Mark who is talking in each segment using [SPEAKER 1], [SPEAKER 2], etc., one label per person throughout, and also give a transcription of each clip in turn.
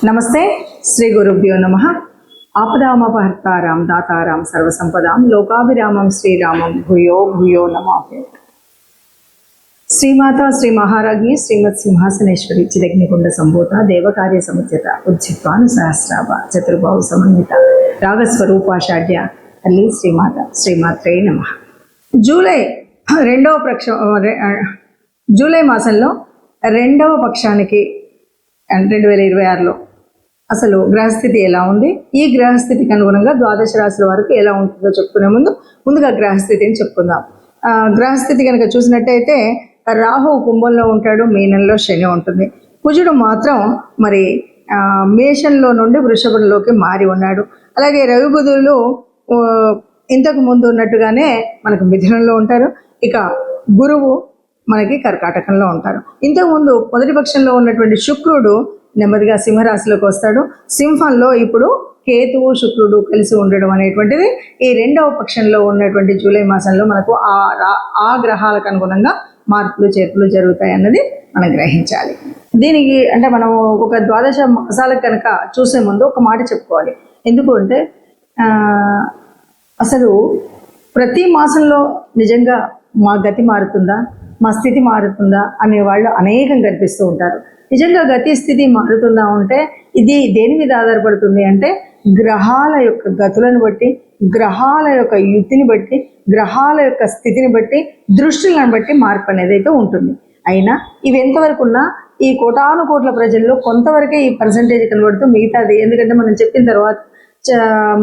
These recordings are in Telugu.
[SPEAKER 1] నమస్తే. శ్రీ గురుభ్యో నమః. ఆపదామపహర్తారాం దాతారాం సర్వసంపదాం లోకాభిరామం శ్రీరామం భూయో భూయో నమామి. శ్రీమాత శ్రీ మహారాజ్ఞి శ్రీమత్ సింహాసనేశ్వరి చిదగ్నికుండ సంభూత దేవకార్య సముద్యత ఉజ్జిత్వాను సహస్రాభ చతుర్బాహు సమన్విత రాగస్వరూపాషాఢ్య తల్లి శ్రీమాత శ్రీమాత్రే నమః. జూలై మాసంలో రెండవ పక్షానికి 2026లో అసలు గ్రహస్థితి ఎలా ఉంది, ఈ గ్రహస్థితికి అనుగుణంగా ద్వాదశ రాశుల వరకు ఎలా ఉంటుందో చెప్పుకునే ముందుగా గ్రహస్థితిని చెప్పుకుందాం. గ్రహస్థితి కనుక చూసినట్టయితే రాహు కుంభంలో ఉంటాడు, మీనంలో శని ఉంటుంది. కుజుడు మాత్రం మరి మేషంలో నుండి వృషభంలోకి మారి ఉన్నాడు. అలాగే రవి బుధులు ఇంతకు ముందు ఉన్నట్టుగానే మనకు మిథునంలో ఉంటారు. ఇక గురువు మనకి కర్కాటకంలో ఉంటారు. ఇంతకుముందు మొదటి పక్షంలో ఉన్నటువంటి శుక్రుడు నెమ్మదిగా సింహరాశిలోకి వస్తాడు. సింహంలో ఇప్పుడు కేతువు శుక్రుడు కలిసి ఉండడం అనేటువంటిది ఈ రెండవ పక్షంలో ఉన్నటువంటి జూలై మాసంలో మనకు ఆ గ్రహాలకు అనుగుణంగా మార్పులు చేర్పులు జరుగుతాయి అన్నది మనం గ్రహించాలి. దీనికి అంటే మనం ఒక ద్వాదశ మాసాలకు కనుక చూసే ముందు ఒక మాట చెప్పుకోవాలి. ఎందుకు అంటే అసలు ప్రతి మాసంలో నిజంగా మా గతి మారుతుందా, మా స్థితి మారుతుందా అనే వాళ్ళు అనేకం కనిపిస్తూ ఉంటారు. నిజంగా గతి స్థితి మారుతుందా అంటే ఇది దేని మీద ఆధారపడుతుంది అంటే గ్రహాల యొక్క గతులను బట్టి, గ్రహాల యొక్క యుతిని బట్టి, గ్రహాల యొక్క స్థితిని బట్టి, దృష్టిలను బట్టి మార్పు అనేది అయితే ఉంటుంది. అయినా ఇవి ఎంతవరకు ఉన్నా ఈ కోటాను కోట్ల ప్రజల్లో కొంతవరకే ఈ పర్సంటేజ్ కనబడుతూ మిగతాది, ఎందుకంటే మనం చెప్పిన తర్వాత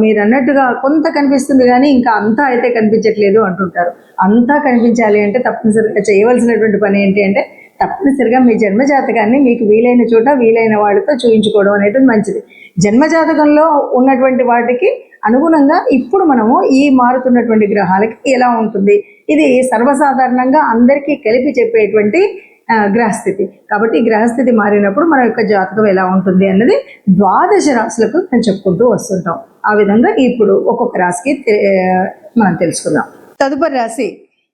[SPEAKER 1] మీరు అన్నట్టుగా కొంత కనిపిస్తుంది కానీ ఇంకా అంతా అయితే కనిపించట్లేదు అంటుంటారు. అంతా కనిపించాలి అంటే తప్పనిసరిగా చేయవలసినటువంటి పని ఏంటి అంటే తప్పనిసరిగా మీ జన్మజాతకాన్ని మీకు వీలైన చోట వీలైన వాళ్ళతో చూయించుకోవడం అనేది మంచిది. జన్మజాతకంలో ఉన్నటువంటి వాటికి అనుగుణంగా ఇప్పుడు మనము ఈ మారుతున్నటువంటి గ్రహాలకి ఎలా ఉంటుంది, ఇది సర్వసాధారణంగా అందరికీ కలిపి చెప్పేటువంటి గ్రహస్థితి. కాబట్టి గ్రహస్థితి మారినప్పుడు మన యొక్క జాతకం ఎలా ఉంటుంది అన్నది ద్వాదశ రాశులకు మనం చెప్పుకుంటూ వస్తుంటాం. ఆ విధంగా ఇప్పుడు ఒక్కొక్క రాశికి మనం తెలుసుకుందాం. తదుపరి రాశి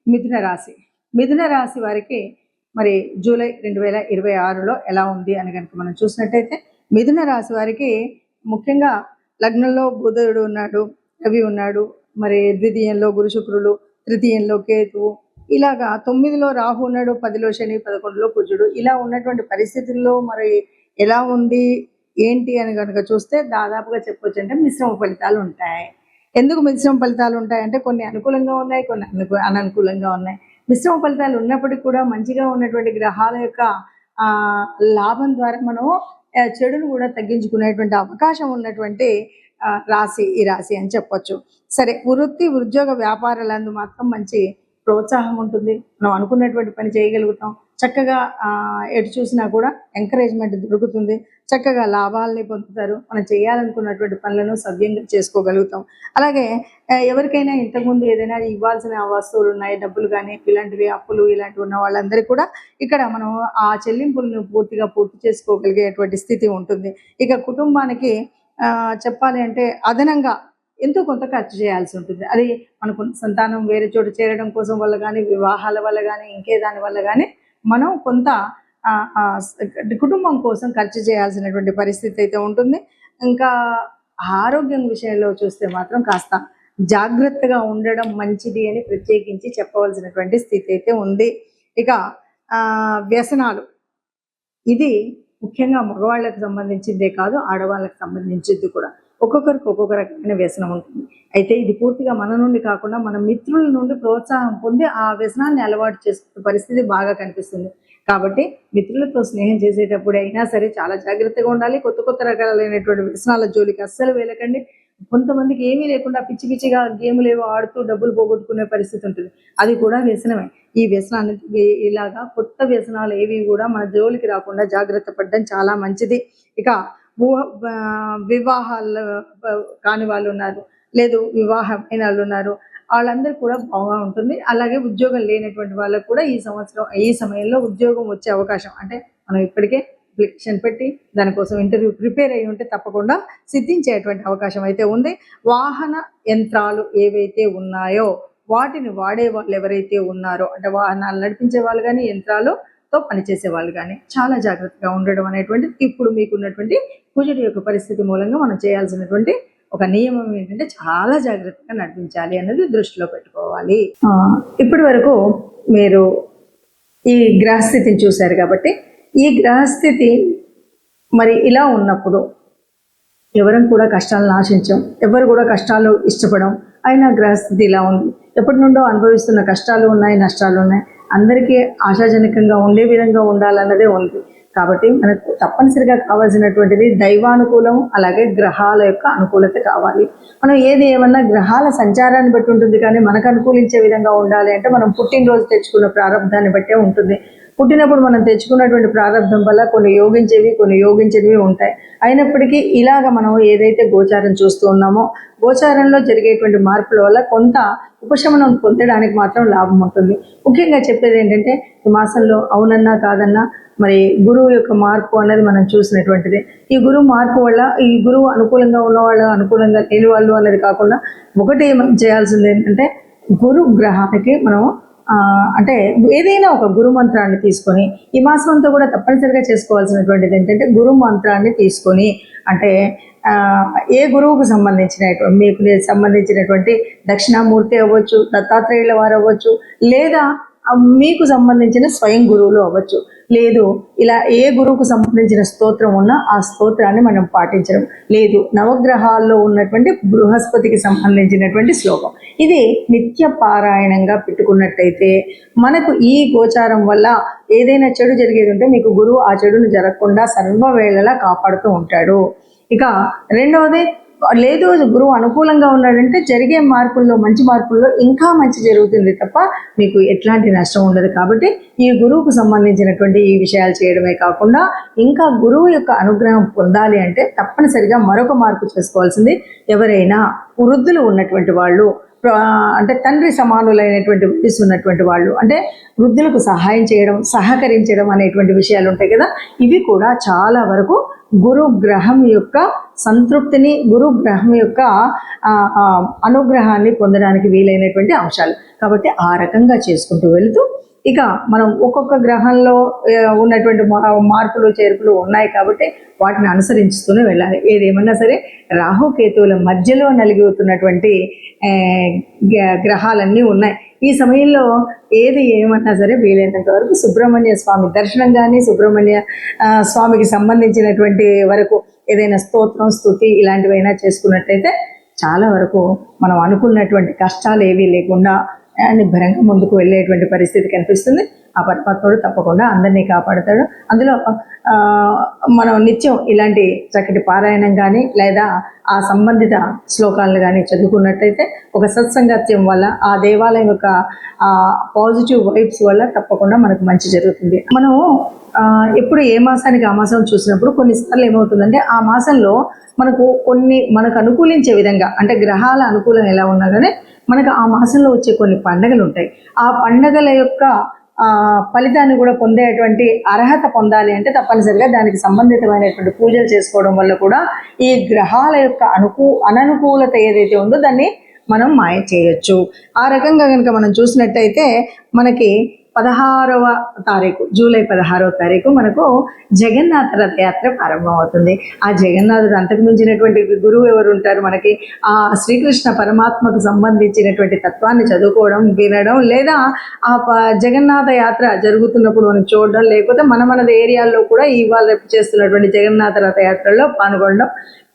[SPEAKER 1] మిథున రాశి. మిథున రాశి వారికి మరి జూలై 2026లో ఎలా ఉంది అని కనుక మనం చూసినట్టయితే మిథున రాశి వారికి ముఖ్యంగా లగ్నంలో బుధుడు ఉన్నాడు, రవి ఉన్నాడు, మరి ద్వితీయంలో గురు శుక్రులు, తృతీయంలో కేతువు, ఇలాగా 9లో రాహు ఉన్నాడు, 10లో శని, 11లో కుజుడు. ఇలా ఉన్నటువంటి పరిస్థితుల్లో మరి ఎలా ఉంది ఏంటి అని కనుక చూస్తే దాదాపుగా చెప్పొచ్చు అంటే మిశ్రమ ఫలితాలు ఉంటాయి. ఎందుకు మిశ్రమ ఫలితాలు ఉంటాయంటే కొన్ని అనుకూలంగా ఉన్నాయి, కొన్ని అననుకూలంగా ఉన్నాయి. మిశ్రమ ఫలితాలు ఉన్నప్పటికీ కూడా మంచిగా ఉన్నటువంటి గ్రహాల యొక్క లాభం ద్వారా మనం చెడును కూడా తగ్గించుకునేటువంటి అవకాశం ఉన్నటువంటి రాశి ఈ రాశి అని చెప్పొచ్చు. సరే, వృత్తి ఉద్యోగ వ్యాపారాలందు మాత్రం మంచి ప్రోత్సాహం ఉంటుంది. మనం అనుకున్నటువంటి పని చేయగలుగుతాం. చక్కగా ఎటు చూసినా కూడా ఎంకరేజ్మెంట్ దొరుకుతుంది. చక్కగా లాభాలని పొందుతారు. మనం చేయాలనుకున్నటువంటి పనులను సవ్యంగా చేసుకోగలుగుతాం. అలాగే ఎవరికైనా ఇంతకుముందు ఏదైనా ఇవ్వాల్సిన వస్తువులు ఉన్నాయి, డబ్బులు కానీ ఇలాంటివి, అప్పులు ఇలాంటివి ఉన్న వాళ్ళందరికీ కూడా ఇక్కడ మనం ఆ చెల్లింపులను పూర్తి చేసుకోగలిగేటువంటి స్థితి ఉంటుంది. ఇక కుటుంబానికి చెప్పాలి అంటే అదనంగా ఎంతో కొంత ఖర్చు చేయాల్సి ఉంటుంది. అది మనకు సంతానం వేరే చోట చేరడం కోసం వల్ల కానీ, వివాహాల వల్ల కానీ, ఇంకే దాని వల్ల కానీ మనం కొంత కుటుంబం కోసం ఖర్చు చేయాల్సినటువంటి పరిస్థితి అయితే ఉంటుంది. ఇంకా ఆరోగ్యం విషయంలో చూస్తే మాత్రం కాస్త జాగ్రత్తగా ఉండడం మంచిది అని ప్రత్యేకించి చెప్పవలసినటువంటి స్థితి అయితే ఉంది. ఇక వ్యసనాలు, ఇది ముఖ్యంగా మగవాళ్ళకి సంబంధించిందే కాదు, ఆడవాళ్ళకి సంబంధించింది కూడా. ఒక్కొక్కరికి ఒక్కొక్క రకమైన వ్యసనం ఉంటుంది. అయితే ఇది పూర్తిగా మన నుండి కాకుండా మన మిత్రుల నుండి ప్రోత్సాహం పొంది ఆ వ్యసనాన్ని అలవాటు చేసుకునే పరిస్థితి బాగా కనిపిస్తుంది. కాబట్టి మిత్రులతో స్నేహం చేసేటప్పుడు అయినా సరే చాలా జాగ్రత్తగా ఉండాలి. కొత్త కొత్త రకాలైనటువంటి వ్యసనాల జోలికి అస్సలు వెళ్ళకండి. కొంతమందికి ఏమీ లేకుండా పిచ్చి పిచ్చిగా గేములు ఏవో ఆడుతూ డబ్బులు పోగొట్టుకునే పరిస్థితి ఉంటుంది. అది కూడా వ్యసనమే. ఈ వ్యసనాన్ని ఇలాగా కొత్త వ్యసనాలు ఏవి కూడా మన జోలికి రాకుండా జాగ్రత్త పడడం చాలా మంచిది. ఇక వివాహాలు కాని వాళ్ళు ఉన్నారు, లేదు వివాహమైన వాళ్ళు ఉన్నారు, వాళ్ళందరూ కూడా బాగా ఉంటుంది. అలాగే ఉద్యోగం లేనటువంటి వాళ్ళకు కూడా ఈ సమయంలో ఉద్యోగం వచ్చే అవకాశం, అంటే మనం ఇప్పటికే అప్లికేషన్ పెట్టి దానికోసం ఇంటర్వ్యూ ప్రిపేర్ అయ్యి ఉంటే తప్పకుండా సిద్ధించేటువంటి అవకాశం అయితే ఉంది. వాహన యంత్రాలు ఏవైతే ఉన్నాయో వాటిని వాడే వాళ్ళు ఎవరైతే ఉన్నారో, అంటే వాహనాలు నడిపించే వాళ్ళు కానీ, యంత్రాలు తో పనిచేసే వాళ్ళు కానీ చాలా జాగ్రత్తగా ఉండడం అనేటువంటిది ఇప్పుడు మీకున్నటువంటి కుజుడి యొక్క పరిస్థితి మూలంగా మనం చేయాల్సినటువంటి ఒక నియమం ఏంటంటే చాలా జాగ్రత్తగా నడిపించాలి అన్నది దృష్టిలో పెట్టుకోవాలి. ఇప్పటి వరకు మీరు ఈ గ్రహస్థితిని చూశారు కాబట్టి ఈ గ్రహస్థితి మరి ఇలా ఉన్నప్పుడు ఎవరం కూడా కష్టాలను ఆశించం, ఎవరు కూడా కష్టాలు ఇష్టపడం. అయినా గ్రహస్థితి ఇలా ఉంది. ఎప్పటి నుండో అనుభవిస్తున్న కష్టాలు ఉన్నాయి, నష్టాలు ఉన్నాయి. అందరికీ ఆశాజనకంగా ఉండే విధంగా ఉండాలన్నదే ఉంది. కాబట్టి మనకు తప్పనిసరిగా కావాల్సినటువంటిది దైవానుకూలం, అలాగే గ్రహాల యొక్క అనుకూలత కావాలి. మనం ఏది ఏమన్నా గ్రహాల సంచారాన్ని బట్టి ఉంటుంది, కానీ మనకు అనుకూలించే విధంగా ఉండాలి అంటే మనం పుట్టినరోజు తెచ్చుకున్న ప్రారంభాన్ని బట్టే ఉంటుంది. పుట్టినప్పుడు మనం తెచ్చుకున్నటువంటి ప్రారంభం వల్ల కొన్ని యోగించేవి, కొన్ని యోగించేవి ఉంటాయి. అయినప్పటికీ ఇలాగ మనం ఏదైతే గోచారం చూస్తూ ఉన్నామో, గోచారంలో జరిగేటువంటి మార్పుల వల్ల కొంత ఉపశమనం పొందడానికి మాత్రం లాభం ఉంటుంది. ముఖ్యంగా చెప్పేది ఏంటంటే ఈ మాసంలో అవునన్నా కాదన్నా మరి గురువు యొక్క మార్పు అన్నది మనం చూసినటువంటిది. ఈ గురువు మార్పు వల్ల ఈ గురువు అనుకూలంగా ఉన్నవాళ్ళు, అనుకూలంగా లేని వాళ్ళు అన్నది కాకుండా ఒకటి మనం చేయాల్సింది ఏంటంటే గురు గ్రహానికి మనం అంటే ఏదైనా ఒక గురు మంత్రాన్ని తీసుకొని ఈ మాసం అంతా కూడా తప్పనిసరిగా చేసుకోవాల్సినటువంటిది ఏంటంటే గురు మంత్రాన్ని తీసుకొని, అంటే ఏ గురువుకు సంబంధించినటువంటి మీకు సంబంధించినటువంటి దక్షిణామూర్తి అవ్వచ్చు, దత్తాత్రేయుల వారు అవ్వచ్చు, లేదా మీకు సంబంధించిన స్వయం గురువులు అవ్వచ్చు, లేదు ఇలా ఏ గురువుకు సంబంధించిన స్తోత్రం ఉన్నా ఆ స్తోత్రాన్ని మనం పాటించడం, లేదు నవగ్రహాల్లో ఉన్నటువంటి బృహస్పతికి సంబంధించినటువంటి శ్లోకం ఇది నిత్య పారాయణంగా పెట్టుకున్నట్టయితే మనకు ఈ గోచారం వల్ల ఏదైనా చెడు జరిగేది ఉంటే మీకు గురువు ఆ చెడును జరగకుండా సర్వవేళలా కాపాడుతూ ఉంటాడు. ఇక రెండవది, లేదు గురువు అనుకూలంగా ఉన్నాడంటే జరిగే మార్పుల్లో, మంచి మార్పుల్లో ఇంకా మంచి జరుగుతుంది తప్ప మీకు ఎట్లాంటి నష్టం ఉండదు. కాబట్టి ఈ గురువుకు సంబంధించినటువంటి ఈ విషయాలు చేయడమే కాకుండా ఇంకా గురువు యొక్క అనుగ్రహం పొందాలి అంటే తప్పనిసరిగా మరొక మార్పు చేసుకోవాల్సింది, ఎవరైనా వృద్ధులు ఉన్నటువంటి వాళ్ళు, అంటే తండ్రి సమానులైనటువంటి వయసు ఉన్నటువంటి వాళ్ళు, అంటే వృద్ధులకు సహాయం చేయడం, సహకరించడం అనేటువంటి విషయాలు ఉంటాయి కదా, ఇవి కూడా చాలా వరకు గురు గ్రహం యొక్క సంతృప్తిని, గురు గ్రహం యొక్క అనుగ్రహాన్ని పొందడానికి వీలైనటువంటి అంశాలు. కాబట్టి ఆ రకంగా చేసుకుంటూ వెళుతూ ఇక మనం ఒక్కొక్క గ్రహంలో ఉన్నటువంటి మార్పులు చేర్పులు ఉన్నాయి కాబట్టి వాటిని అనుసరిస్తూనే వెళ్ళాలి. ఏదేమన్నా సరే రాహుకేతువుల మధ్యలో నలిగిపోతున్నటువంటి గ్రహాలన్నీ ఉన్నాయి. ఈ సమయంలో ఏది ఏమన్నా సరే వీలైనంత వరకు సుబ్రహ్మణ్య స్వామి దర్శనం కానీ, సుబ్రహ్మణ్య స్వామికి సంబంధించినటువంటి వరకు ఏదైనా స్తోత్రం, స్తుతి ఇలాంటివైనా చేసుకున్నట్టయితే చాలా వరకు మనం అనుకున్నటువంటి కష్టాలు ఏవీ లేకుండా నిబ్బరంగా ముందుకు వెళ్ళేటువంటి పరిస్థితి కనిపిస్తుంది. ఆ పరమాత్ముడు తప్పకుండా అందరినీ కాపాడుతాడు. అందులో మనం నిత్యం ఇలాంటి చక్కటి పారాయణం కానీ లేదా ఆ సంబంధిత శ్లోకాలను కానీ చదువుకున్నట్టయితే ఒక సత్సంగత్యం వల్ల, ఆ దేవాలయం యొక్క పాజిటివ్ వైబ్స్ వల్ల తప్పకుండా మనకు మంచి జరుగుతుంది. మనం ఎప్పుడు ఏ మాసానికి ఆ మాసం చూసినప్పుడు కొన్నిసార్లు ఏమవుతుందంటే ఆ మాసంలో మనకు అనుకూలించే విధంగా, అంటే గ్రహాల అనుకూలం ఎలా ఉన్నా కానీ మనకు ఆ మాసంలో వచ్చే కొన్ని పండగలు ఉంటాయి. ఆ పండగల యొక్క ఫలితాన్ని కూడా పొందేటువంటి అర్హత పొందాలి అంటే తప్పనిసరిగా దానికి సంబంధితమైనటువంటి పూజలు చేసుకోవడం వల్ల కూడా ఈ గ్రహాల యొక్క అననుకూలత ఏదైతే ఉందో దాన్ని మనం మాయ చేయొచ్చు. ఆ రకంగా కనుక మనం చూసినట్టయితే మనకి 16వ తారీఖు, జూలై 16వ తారీఖు మనకు జగన్నాథ రథయాత్ర ప్రారంభమవుతుంది. ఆ జగన్నాథుడు అంతకు మించినటువంటి గురువు ఎవరు ఉంటారు మనకి? ఆ శ్రీకృష్ణ పరమాత్మకు సంబంధించినటువంటి తత్వాన్ని చదువుకోవడం, వినడం, లేదా ఆ జగన్నాథ యాత్ర జరుగుతున్నప్పుడు మనం చూడడం, లేకపోతే మన ఏరియాల్లో కూడా ఇవాళ రేపు చేస్తున్నటువంటి జగన్నాథ రథయాత్రలో పాల్గొనడం,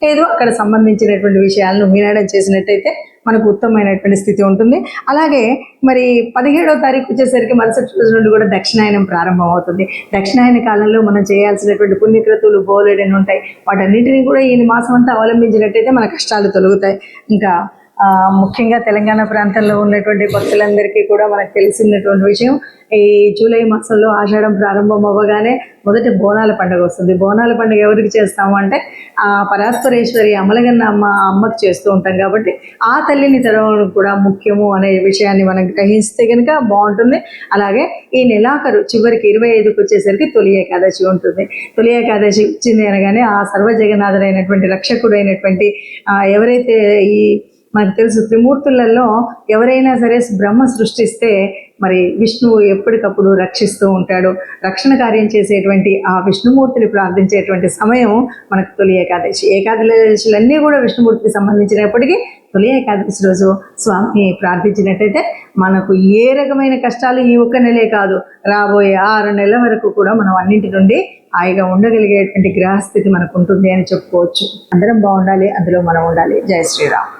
[SPEAKER 1] ఏదో అక్కడ సంబంధించినటువంటి విషయాలను వినడం చేసినట్టయితే మనకు ఉత్తమమైనటువంటి స్థితి ఉంటుంది. అలాగే మరి 17వ తారీఖు వచ్చేసరికి మరుసటి రోజు నుండి కూడా దక్షిణాయనం ప్రారంభం అవుతుంది. దక్షిణాయన కాలంలో మనం చేయాల్సినటువంటి పుణ్యక్రతువులు బోలెడని ఉంటాయి. వాటన్నిటినీ కూడా ఈ మాసం అంతా అవలంబించినట్టయితే మన కష్టాలు తొలగుతాయి. ఇంకా ముఖ్యంగా తెలంగాణ ప్రాంతంలో ఉన్నటువంటి భక్తులందరికీ కూడా మనకు తెలిసినటువంటి విషయం, ఈ జూలై మాసంలో ఆషాఢం ప్రారంభం అవ్వగానే మొదటి బోనాల పండుగ వస్తుంది. బోనాల పండుగ ఎవరికి చేస్తాము అంటే ఆ పరాత్పరేశ్వరి అమలగన్న అమ్మకి చేస్తూ ఉంటాం. కాబట్టి ఆ తల్లిని తెరవడం కూడా ముఖ్యము అనే విషయాన్ని మనం గ్రహిస్తే కనుక బాగుంటుంది. అలాగే ఈ నెలాఖరు చివరికి 25కి వచ్చేసరికి తొలి ఏకాదశి ఉంటుంది. తొలి ఏకాదశి వచ్చింది అనగానే ఆ సర్వజగన్నాథుడైనటువంటి రక్షకుడైనటువంటి ఎవరైతే ఈ మనకు తెలుసు త్రిమూర్తులలో ఎవరైనా సరే బ్రహ్మ సృష్టిస్తే మరి విష్ణువు ఎప్పటికప్పుడు రక్షిస్తూ ఉంటాడు. రక్షణ కార్యం చేసేటువంటి ఆ విష్ణుమూర్తిని ప్రార్థించేటువంటి సమయం మనకు తొలి ఏకాదశి. ఏకాదశులన్నీ కూడా విష్ణుమూర్తికి సంబంధించినప్పటికీ తొలి ఏకాదశి రోజు స్వామిని ప్రార్థించినట్టయితే మనకు ఏ రకమైన కష్టాలు ఈ ఒక్క నెలే కాదు, రాబోయే 6 నెలల వరకు కూడా మనం అన్నింటి నుండి హాయిగా ఉండగలిగేటువంటి గ్రహస్థితి మనకు ఉంటుంది అని చెప్పుకోవచ్చు. అందరం బాగుండాలి, అందులో మనం ఉండాలి. జై శ్రీరామ్.